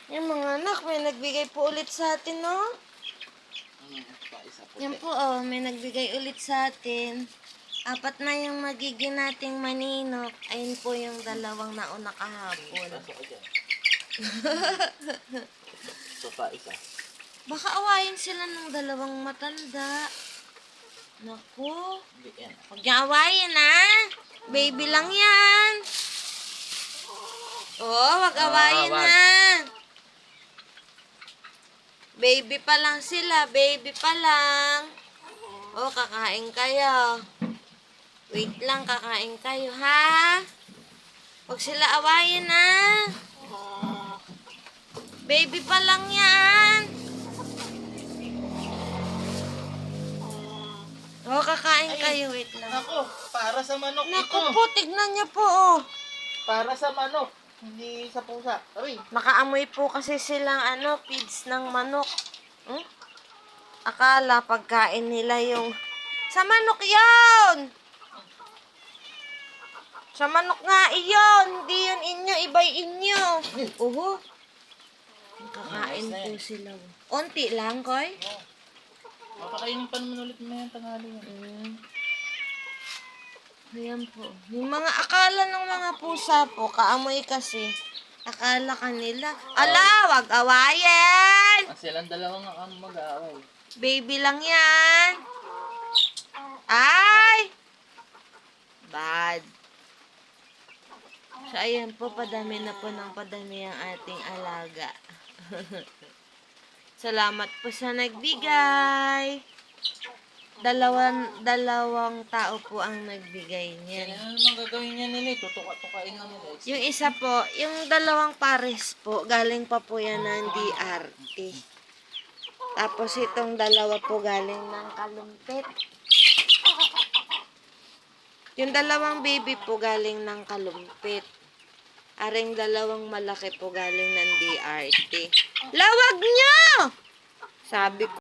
Yung mga anak, may nagbigay po ulit sa atin, no? Yan po, oh, may nagbigay ulit sa atin. 4 na yung magiging nating maninok. Ayun po yung 2 nauna kahapon. Ito pa isa. Baka awayin sila ng 2 matanda. Naku. Hindi yan. Huwag niya awayin, ha? Baby lang yan. Oh, wag awayin, wag. ha? Baby pa lang sila. Baby pa lang. Oh, kakain kayo. Wait lang, kakain kayo, ha? Huwag sila awayin, ha? Baby pa lang yan. Oh, kakain kayo. Wait lang. Nako, para sa manok Naku ito. po, tignan niyo po, oh. Para sa manok. Hindi sa pusa. Aray. Nakaamoy po kasi silang feeds ng manok. Hmm? Akala pagkain nila yung... Sa manok yun! Sa manok nga iyon! Hindi yun inyo, iba'y inyo. Uho. Kakain po sila. Unti lang, Koy. Papakainin pa naman ulit mo yan, tanghali yan. Ayan po. Yung mga akala ng mga pusa po, kaamoy kasi. Akala kanila. Ala, wag awayin! Silang dalawang mag-aaway. Baby lang yan. Ay! Bad. So, ayan po, padami na po ng padami ang ating alaga. Salamat po sa nagbigay. Dalawang tao po ang nagbigay niyan. Ano naman gagawin niya nila? Tutuka-tukain lang nila. Yung isa po, yung 2 pares po, galing pa po yan ng DRT. Tapos itong 2 po galing ng Kalumpit. Yung 2 baby po galing ng Kalumpit. Aring 2 malaki po galing ng DRT. Lawag nyo! Sabi ko.